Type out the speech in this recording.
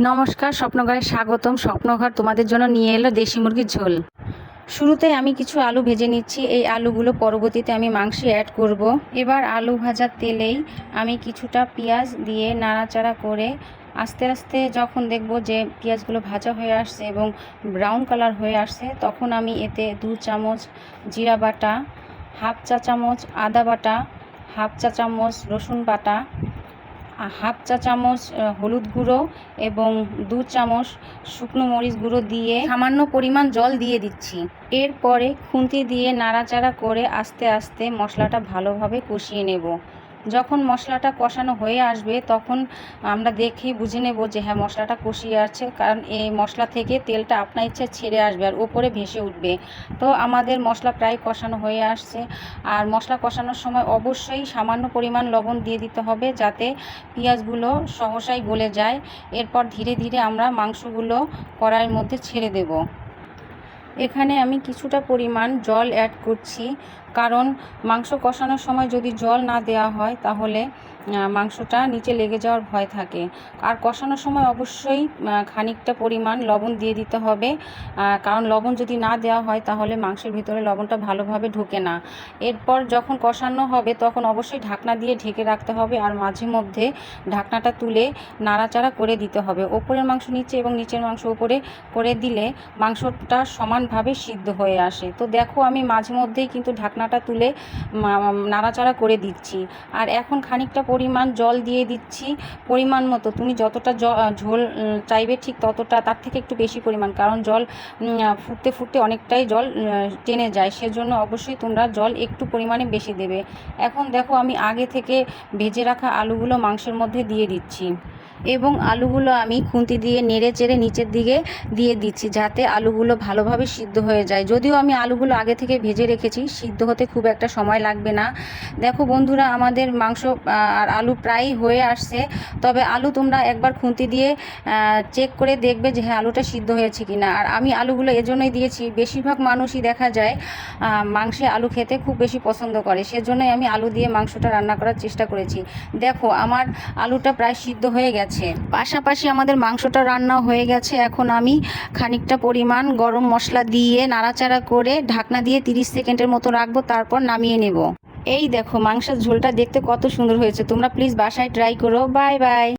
নমস্কার, স্বপ্নঘরে স্বাগতম। স্বপ্নঘর তোমাদের জন্য নিয়ে এলো দেশি মুরগির ঝোল। শুরুতে আমি কিছু আলু ভেজে নিচ্ছি। এই আলুগুলো পরবর্তীতে আমি মাংসে অ্যাড করব। এবার আলু ভাজার তেলেই আমি কিছুটা পেঁয়াজ দিয়ে নাড়াচাড়া করে আস্তে আস্তে যখন দেখব যে পেঁয়াজগুলো ভাজা হয়ে আসছে এবং ব্রাউন কালার হয়ে আসছে, তখন আমি এতে 2 চামচ জিরা বাটা, হাফ চা চামচ আদা বাটা, হাফ চা চামচ রসুন বাটা, হাফ চা চামচ হলুদ গুঁড়ো এবং 2 চামচ শুকনো মরিচ গুঁড়ো দিয়ে সামান্য পরিমাণ জল দিয়ে দিচ্ছি। এরপরে খুন্তি দিয়ে নাড়াচাড়া করে আস্তে আস্তে মশলাটা ভালোভাবে কষিয়ে নেব। যখন মশলাটা কষানো হয়ে আসবে তখন আমরা দেখে বুঝে নেব যে হ্যাঁ, মশলাটা কষিয়ে আসছে, কারণ এই মশলা থেকে তেলটা আপনার ইচ্ছা ছেড়ে আসবে আর ওপরে ভেসে উঠবে। তো আমাদের মশলা প্রায় কষানো হয়ে আসছে। আর মশলা কষানোর সময় অবশ্যই সামান্য পরিমাণ লবণ দিয়ে দিতে হবে, যাতে পেঁয়াজগুলো সহসাই গলে যায়। এরপর ধীরে ধীরে আমরা মাংসগুলো কড়াইয়ের মধ্যে ছেড়ে দেব। এখানে আমি কিছুটা পরিমাণ জল অ্যাড করছি, কারণ মাংস কষানোর সময় যদি জল না দেওয়া হয় তাহলে মাংসটা নিচে লেগে যাওয়ার ভয় থাকে। আর কষানোর সময় অবশ্যই খানিকটা পরিমাণ লবণ দিয়ে দিতে হবে, কারণ লবণ যদি না দেওয়া হয় তাহলে মাংসের ভিতরে লবণটা ভালোভাবে ঢোকে না। এরপর যখন কষানো হবে তখন অবশ্যই ঢাকনা দিয়ে ঢেকে রাখতে হবে, আর মাঝে মধ্যে ঢাকনাটা তুলে নাড়াচাড়া করে দিতে হবে। ওপরের মাংস নিচে এবং নিচের মাংস ওপরে করে দিলে মাংসটা সমানভাবে সিদ্ধ হয়ে আসে। তো দেখো, আমি মাঝে মধ্যেই কিন্তু ঢাকনাটা তুলে নাড়াচাড়া করে দিচ্ছি। আর এখন খানিকটা পরিমাণ জল দিয়ে দিচ্ছি পরিমাণ মতো। তুমি যতটা ঝোল চাইবে ঠিক ততটা, তার থেকে একটু বেশি পরিমাণ, কারণ জল ফুটতে ফুটতে অনেকটাই জল টেনে যায়, সেজন্য অবশ্যই তোমরা জল একটু পরিমাণে বেশি দেবে। এখন দেখো, আমি আগে থেকে ভেজে রাখা আলুগুলো মাংসের মধ্যে দিয়ে দিচ্ছি এবং আলুগুলো আমি খুন্তি দিয়ে নেড়ে চেড়ে নিচের দিকে দিয়ে দিচ্ছি, যাতে আলুগুলো ভালোভাবে সিদ্ধ হয়ে যায়। যদিও আমি আলুগুলো আগে থেকে ভেজে রেখেছি, সিদ্ধ হতে খুব একটা সময় লাগবে না। দেখো বন্ধুরা, আমাদের মাংস আর আলু প্রায় হয়ে আসছে। তবে আলু তোমরা একবার খুন্তি দিয়ে চেক করে দেখবে যে হ্যাঁ, আলুটা সিদ্ধ হয়েছে কিনা। আর আমি আলুগুলো এজন্যই দিয়েছি, বেশিরভাগ মানুষই দেখা যায় মাংসে আলু খেতে খুব বেশি পছন্দ করে, সেজন্যই আমি আলু দিয়ে মাংসটা রান্না করার চেষ্টা করেছি। দেখো, আমার আলুটা প্রায় সিদ্ধ হয়ে গেছে। পাশাপাশি আমাদের মাংসটা রান্না হয়ে গেছে। এখন আমি খানিকটা পরিমাণ গরম মশলা দিয়ে নাড়াচাড়া করে ঢাকনা দিয়ে 30 সেকেন্ডের মতো রাখবো, তারপর নামিয়ে নেব। এই দেখো, মাংসের ঝোলটা দেখতে কত সুন্দর হয়েছে। তোমরা প্লিজ বাসায় ট্রাই করো। Bye bye.